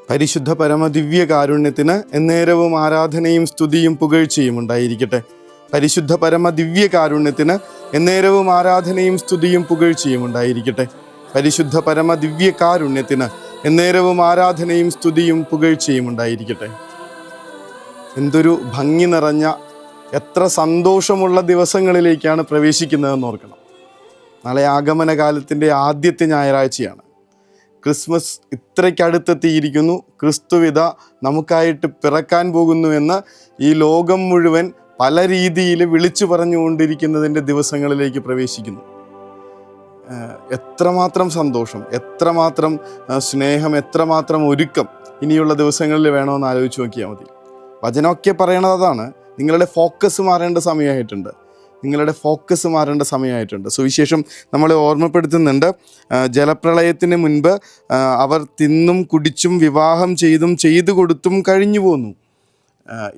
പരിശുദ്ധ പരമദിവ്യ കാരുണ്യത്തിന് എന്നേരവും ആരാധനയും സ്തുതിയും പുകഴ്ചയും ഉണ്ടായിരിക്കട്ടെ. പരിശുദ്ധ പരമദിവ്യ കാരുണ്യത്തിന് എന്നേരവും ആരാധനയും സ്തുതിയും പുകഴ്ചയും ഉണ്ടായിരിക്കട്ടെ. പരിശുദ്ധ പരമദിവ്യ കാരുണ്യത്തിന് എന്നേരവും ആരാധനയും സ്തുതിയും പുകഴ്ചയും ഉണ്ടായിരിക്കട്ടെ. എന്തൊരു ഭംഗി നിറഞ്ഞ, എത്ര സന്തോഷമുള്ള ദിവസങ്ങളിലേക്കാണ് പ്രവേശിക്കുന്നതെന്ന് ഓർക്കണം. നാളെ ആഗമന കാലത്തിൻ്റെ ആദ്യത്തെ ഞായറാഴ്ചയാണ്. ക്രിസ്മസ് ഇത്രയ്ക്കടുത്തെത്തിയിരിക്കുന്നു. ക്രിസ്തുവിത നമുക്കായിട്ട് പിറക്കാൻ പോകുന്നുവെന്ന് ഈ ലോകം മുഴുവൻ പല രീതിയിൽ വിളിച്ചു പറഞ്ഞുകൊണ്ടിരിക്കുന്നതിൻ്റെ ദിവസങ്ങളിലേക്ക് പ്രവേശിക്കുന്നു. എത്രമാത്രം സന്തോഷം, എത്രമാത്രം സ്നേഹം, എത്രമാത്രം ഒരുക്കം ഇനിയുള്ള ദിവസങ്ങളിൽ വേണമെന്ന് ആലോചിച്ച് നോക്കിയാൽ മതി. വചനമൊക്കെ പറയണത് അതാണ്. നിങ്ങളുടെ ഫോക്കസ് മാറേണ്ട സമയമായിട്ടുണ്ട്. നിങ്ങളുടെ ഫോക്കസ് മാറേണ്ട സമയമായിട്ടുണ്ട്. സുവിശേഷം നമ്മളെ ഓർമ്മപ്പെടുത്തുന്നുണ്ട്, ജലപ്രളയത്തിന് മുൻപ് അവർ തിന്നും കുടിച്ചും വിവാഹം ചെയ്തു കൊടുത്തും കഴിഞ്ഞു പോന്നു.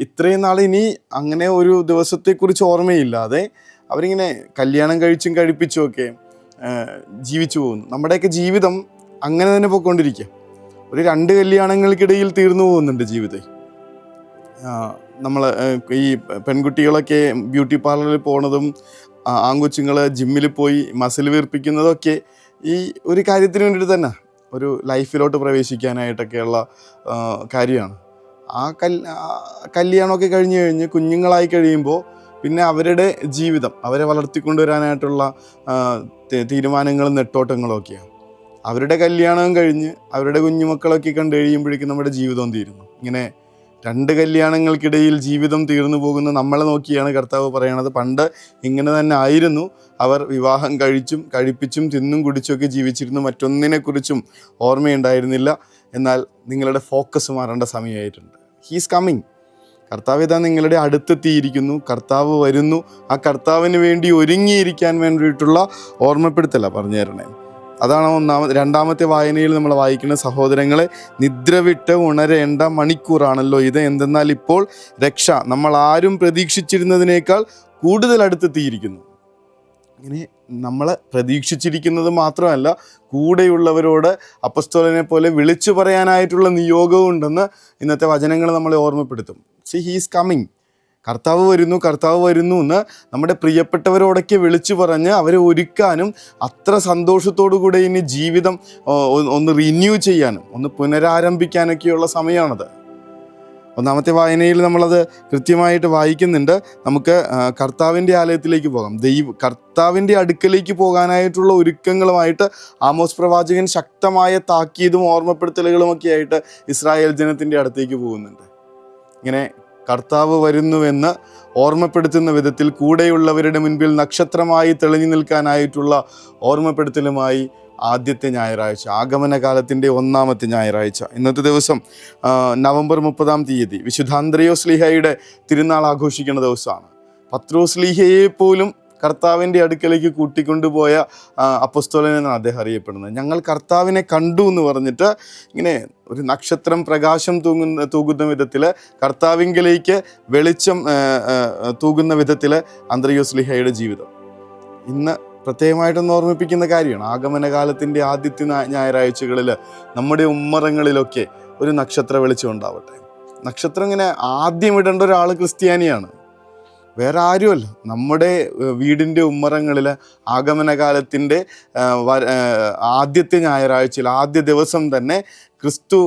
ഇത്രയും നാൾ ഇനി അങ്ങനെ ഒരു ദിവസത്തെക്കുറിച്ച് ഓർമ്മയില്ലാതെ അവരിങ്ങനെ കല്യാണം കഴിച്ചും കഴിപ്പിച്ചുമൊക്കെ ജീവിച്ചു പോകുന്നു. നമ്മുടെയൊക്കെ ജീവിതം അങ്ങനെ തന്നെ പോയിക്കൊണ്ടിരിക്കുക. ഒരു 2 കല്യാണങ്ങൾക്കിടയിൽ തീർന്നു പോകുന്നുണ്ട് ജീവിതം. നമ്മൾ ഈ പെൺകുട്ടികളൊക്കെ ബ്യൂട്ടി പാർലറിൽ പോണതും ആൺകൊച്ചുങ്ങൾ ജിമ്മിൽ പോയി മസിൽ വീർപ്പിക്കുന്നതൊക്കെ ഈ ഒരു കാര്യത്തിന് വേണ്ടിയിട്ട് തന്നെ, ഒരു ലൈഫിലോട്ട് പ്രവേശിക്കാനായിട്ടൊക്കെയുള്ള കാര്യമാണ്. ആ കല്യാണമൊക്കെ കഴിഞ്ഞ് കുഞ്ഞുങ്ങളായി കഴിയുമ്പോൾ പിന്നെ അവരുടെ ജീവിതം, അവരെ വളർത്തിക്കൊണ്ടുവരാനായിട്ടുള്ള തീരുമാനങ്ങളും നെട്ടോട്ടങ്ങളും ഒക്കെയാണ്. അവരുടെ കല്യാണം കഴിഞ്ഞ് അവരുടെ കുഞ്ഞുമക്കളൊക്കെ കണ്ടു കഴിയുമ്പോഴേക്കും നമ്മുടെ ജീവിതം തീരുന്നു. ഇങ്ങനെ 2 കല്യാണങ്ങൾക്കിടയിൽ ജീവിതം തീർന്നു പോകുന്ന നമ്മളെ നോക്കിയാണ് കർത്താവ് പറയണത്, പണ്ട് ഇങ്ങനെ തന്നെ ആയിരുന്നു. അവർ വിവാഹം കഴിപ്പിച്ചും തിന്നും കുടിച്ചുമൊക്കെ ജീവിച്ചിരുന്നു. മറ്റൊന്നിനെക്കുറിച്ചും ഓർമ്മയുണ്ടായിരുന്നില്ല. എന്നാൽ നിങ്ങളുടെ ഫോക്കസ് മാറേണ്ട സമയമായിട്ടുണ്ട്. He's coming. കർത്താവ് ഇതാ നിങ്ങളുടെ അടുത്തെത്തിയിരിക്കുന്നു. കർത്താവ് വരുന്നു. ആ കർത്താവിന് വേണ്ടി ഒരുങ്ങിയിരിക്കാൻ വേണ്ടിയിട്ടുള്ള ഓർമ്മപ്പെടുത്തലാണ് പറഞ്ഞു തരണേ. അതാണ് രണ്ടാമത്തെ വായനയിൽ നമ്മൾ വായിക്കുന്ന സഹോദരങ്ങളെ, നിദ്ര വിട്ട് ഉണരേണ്ട മണിക്കൂറാണല്ലോ ഇത്. എന്തെന്നാൽ ഇപ്പോൾ രക്ഷ നമ്മൾ ആരും പ്രതീക്ഷിച്ചിരുന്നതിനേക്കാൾ കൂടുതൽ അടുത്തെത്തിയിരിക്കുന്നു. ഇങ്ങനെ നമ്മൾ പ്രതീക്ഷിച്ചിരിക്കുന്നത് മാത്രമല്ല, കൂടെയുള്ളവരോട് അപ്പസ്തോലനെ പോലെ വിളിച്ചു പറയാനായിട്ടുള്ള നിയോഗവും ഉണ്ടെന്ന് ഇന്നത്തെ വചനങ്ങൾ നമ്മളെ ഓർമ്മപ്പെടുത്തും. He's coming. കർത്താവ് വരുന്നു എന്ന് നമ്മുടെ പ്രിയപ്പെട്ടവരോടൊക്കെ വിളിച്ചു പറഞ്ഞ് അവരെ ഒരുക്കാനും അത്ര സന്തോഷത്തോടു കൂടെ ഇനി ജീവിതം ഒന്ന് റിന്യൂ ചെയ്യാനും ഒന്ന് പുനരാരംഭിക്കാനൊക്കെയുള്ള സമയമാണത്. ഒന്നാമത്തെ വായനയിൽ നമ്മളത് കൃത്യമായിട്ട് വായിക്കുന്നുണ്ട്. നമുക്ക് കർത്താവിൻ്റെ ആലയത്തിലേക്ക് പോകാം. കർത്താവിൻ്റെ അടുക്കലേക്ക് പോകാനായിട്ടുള്ള ഒരുക്കങ്ങളുമായിട്ട് ആമോസ് പ്രവാചകൻ ശക്തമായ താക്കീതും ഓർമ്മപ്പെടുത്തലുകളുമൊക്കെ ആയിട്ട് ഇസ്രായേൽ ജനത്തിൻ്റെ അടുത്തേക്ക് പോകുന്നുണ്ട്. ഇങ്ങനെ കർത്താവ് വരുന്നുവെന്ന് ഓർമ്മപ്പെടുത്തുന്ന വിധത്തിൽ കൂടെയുള്ളവരുടെ മുൻപിൽ നക്ഷത്രമായി തെളിഞ്ഞു നിൽക്കാനായിട്ടുള്ള ഓർമ്മപ്പെടുത്തലുമായി ആദ്യത്തെ ഞായറാഴ്ച, ആഗമന കാലത്തിൻ്റെ 1ാമത്തെ ഞായറാഴ്ച, ഇന്നത്തെ ദിവസം നവംബർ 30-ാം തീയതി വിശുദ്ധ അന്ത്രയോസ് ശ്ലീഹയുടെ തിരുനാൾ ആഘോഷിക്കുന്ന ദിവസമാണ്. പത്രോസ് ശ്ലീഹയെ പോലും കർത്താവിൻ്റെ അടുക്കലേക്ക് കൂട്ടിക്കൊണ്ടുപോയ അപ്പസ്തോലനെന്നാണ് അദ്ദേഹം അറിയപ്പെടുന്നത്. ഞങ്ങൾ കർത്താവിനെ കണ്ടു എന്ന് പറഞ്ഞിട്ട് ഇങ്ങനെ ഒരു നക്ഷത്രം പ്രകാശം തൂകുന്ന വിധത്തിൽ, കർത്താവിങ്കലേക്ക് വെളിച്ചം തൂകുന്ന വിധത്തിൽ അന്ത്രയോസ് ശ്ലീഹയുടെ ജീവിതം ഇന്ന് പ്രത്യേകമായിട്ടൊന്ന് ഓർമ്മിപ്പിക്കുന്ന കാര്യമാണ്. ആഗമനകാലത്തിൻ്റെ ആദ്യത്തെ ഞായറാഴ്ചകളിൽ നമ്മുടെ ഉമ്മറങ്ങളിലൊക്കെ ഒരു നക്ഷത്ര വെളിച്ചം ഉണ്ടാവട്ടെ. നക്ഷത്രം ഇങ്ങനെ ആദ്യം ഇടേണ്ട ഒരാൾ ക്രിസ്ത്യാനിയാണ്, വേറെ ആരുമല്ല. നമ്മുടെ വീടിൻ്റെ ഉമ്മറങ്ങളിൽ ആഗമനകാലത്തിൻ്റെ ആദ്യത്തെ ഞായറാഴ്ചയിൽ ആദ്യ ദിവസം തന്നെ ക്രിസ്തു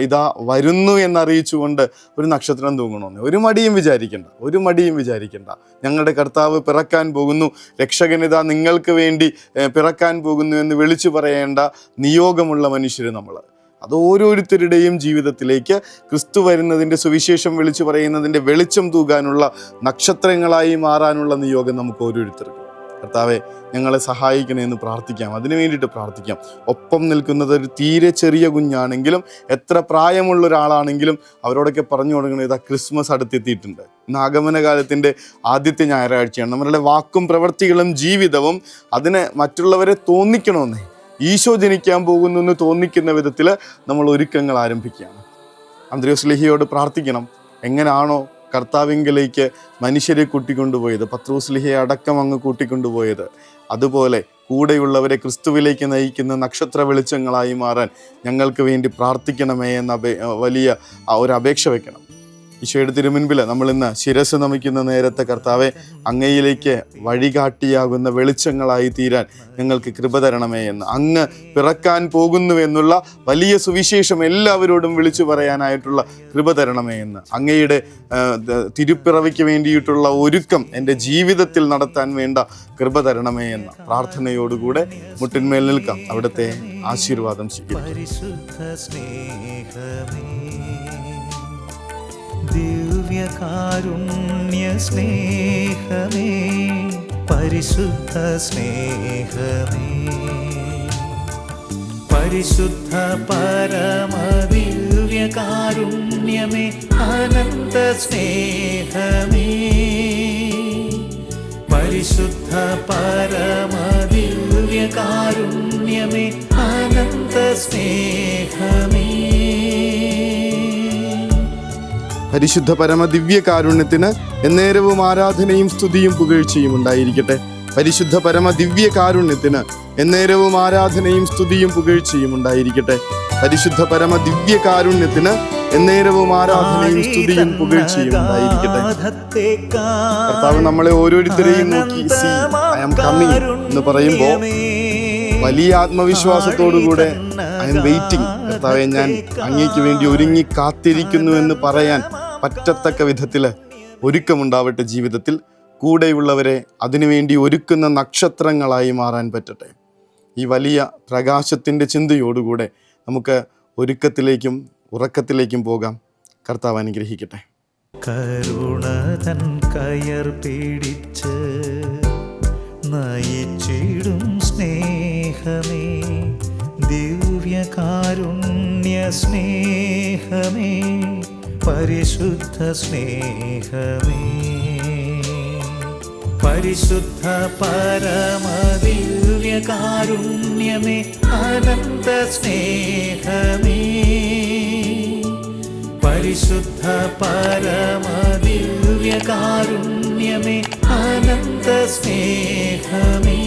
ഇതാ വരുന്നു എന്നറിയിച്ചുകൊണ്ട് ഒരു നക്ഷത്രം തൂങ്ങണമെന്ന് ഒരു മടിയും വിചാരിക്കണ്ട. ഞങ്ങളുടെ കർത്താവ് പിറക്കാൻ പോകുന്നു, രക്ഷകനിതാ നിങ്ങൾക്ക് വേണ്ടി പിറക്കാൻ പോകുന്നു എന്ന് വിളിച്ചു പറയേണ്ട നിയോഗമുള്ള മനുഷ്യർ നമ്മൾ. അത് ഓരോരുത്തരുടെയും ജീവിതത്തിലേക്ക് ക്രിസ്തു വരുന്നതിൻ്റെ സുവിശേഷം വിളിച്ചു പറയുന്നതിൻ്റെ വെളിച്ചം തൂകാനുള്ള നക്ഷത്രങ്ങളായി മാറാനുള്ള നിയോഗം നമുക്ക് ഓരോരുത്തർക്കും. കർത്താവെ, ഞങ്ങളെ സഹായിക്കണമെന്ന് പ്രാർത്ഥിക്കാം. അതിനു വേണ്ടിയിട്ട് പ്രാർത്ഥിക്കാം. ഒപ്പം നിൽക്കുന്നത് ഒരു തീരെ ചെറിയ കുഞ്ഞാണെങ്കിലും എത്ര പ്രായമുള്ള ഒരാളാണെങ്കിലും അവരോടൊക്കെ പറഞ്ഞു കൊടുക്കണം, ഇതാ ക്രിസ്മസ് അടുത്തെത്തിയിട്ടുണ്ട്. ഇന്ന് ആഗമനകാലത്തിൻ്റെ ആദ്യത്തെ ഞായറാഴ്ചയാണ്. നമ്മളുടെ വാക്കും പ്രവൃത്തികളും ജീവിതവും അതിന് മറ്റുള്ളവരെ തോന്നിക്കണമെന്നേ, ഈശോ ജനിക്കാൻ പോകുന്നു എന്ന് തോന്നിക്കുന്ന വിധത്തിൽ നമ്മൾ ഒരുക്കങ്ങൾ ആരംഭിക്കുകയാണ്. അന്ത്രയോസ് ശ്ലീഹയോട് പ്രാർത്ഥിക്കണം. എങ്ങനെയാണോ കർത്താവിങ്കലേക്ക് മനുഷ്യരെ കൂട്ടിക്കൊണ്ടുപോയത്, പത്രോസ് ശ്ലീഹയെ അടക്കം അങ്ങ് കൂട്ടിക്കൊണ്ടുപോയത്, അതുപോലെ കൂടെയുള്ളവരെ ക്രിസ്തുവിലേക്ക് നയിക്കുന്ന നക്ഷത്ര വെളിച്ചങ്ങളായി മാറാൻ ഞങ്ങൾക്ക് വേണ്ടി പ്രാർത്ഥിക്കണമേ എന്ന വലിയ ഒരു അപേക്ഷ വെക്കണം. ഈശോയുടെ തിരുമുൻപിൽ നമ്മൾ ഇന്ന് ശിരസ് നമിക്കുന്ന നേരത്തെ കർത്താവെ, അങ്ങയിലേക്ക് വഴികാട്ടിയാകുന്ന വെളിച്ചങ്ങളായി തീരാൻ ഞങ്ങൾക്ക് കൃപ തരണമേ എന്ന്, അങ്ങ് പിറക്കാൻ പോകുന്നു എന്നുള്ള വലിയ സുവിശേഷം എല്ലാവരോടും വിളിച്ചു പറയാനായിട്ടുള്ള കൃപ തരണമേ എന്ന്, അങ്ങയുടെ തിരുപ്പിറവിക്ക് വേണ്ടിയിട്ടുള്ള ഒരുക്കം എൻ്റെ ജീവിതത്തിൽ നടത്താൻ വേണ്ട കൃപ തരണമേ എന്ന പ്രാർത്ഥനയോടുകൂടെ മുട്ടിന്മേൽ നിൽക്കാം. അവിടുത്തെ ആശീർവാദം ദിവ്യകാരുണ്യ സ്നേഹമേ, പരിശുദ്ധ സ്നേഹമേ, പരിശുദ്ധ പരമ ദിവ്യകാരുണ്യമേ, അനന്ത സ്നേഹമേ, പരിശുദ്ധ പരമ ദിവ്യകാരുണ്യമേ, അനന്ത സ്നേഹമേ. പരിശുദ്ധ പരമ ദിവ്യകാരുണ്യത്തിന് എന്നേരവും ആരാധനയും സ്തുതിയും പുകഴ്ചയും ഉണ്ടായിരിക്കട്ടെ. പരിശുദ്ധ പരമ ദിവ്യകാരുണ്യത്തിന് എന്നേരവും ആരാധനയും സ്തുതിയും പുകഴ്ചയും ഉണ്ടായിരിക്കട്ടെ. പരിശുദ്ധ പരമ ദിവ്യകാരുണ്യത്തിന് എന്നേരവും ആരാധനയും സ്തുതിയും പുകഴ്ചയും ഉണ്ടായിരിക്കട്ടെ. കർത്താവ് നമ്മളെ ഓരോരുത്തരെയും നോക്കി സീ ഐ ആം കമ്മിങ് എന്ന് പറയുമ്പോൾ വലിയ ആത്മവിശ്വാസത്തോടുകൂടെ ഐ എം വെയിറ്റിംഗ്, കർത്താവെ ഞാൻ അങ്ങേക്ക് വേണ്ടി ഒരുങ്ങി കാത്തിരിക്കുന്നു എന്ന് പറയാൻ പറ്റത്തക്ക വിധത്തിൽ ഒരുക്കമുണ്ടാവട്ടെ. ജീവിതത്തിൽ കൂടെയുള്ളവരെ അതിനുവേണ്ടി ഒരുക്കുന്ന നക്ഷത്രങ്ങളായി മാറാൻ പറ്റട്ടെ. ഈ വലിയ പ്രകാശത്തിൻ്റെ ചിന്തയോടുകൂടെ നമുക്ക് ഒരുക്കത്തിലേക്കും ഉറക്കത്തിലേക്കും പോകാം. കർത്താവ് അനുഗ്രഹിക്കട്ടെ. കരുണതൻ കയർ പിടിച്ച് നയിച്ചിടും സ്നേഹമേ, ദിവ്യകാരുണ്യ സ്നേഹമേ, പരിശുദ്ധ സ്നേഹമേ, പരിശുദ്ധ പരമ ദിവ്യകാരുണ്യമേ, അനന്ത സ്നേഹമേ, പരിശുദ്ധ പരമ ദിവ്യകാരുണ്യമേ, അനന്ത സ്നേഹമേ.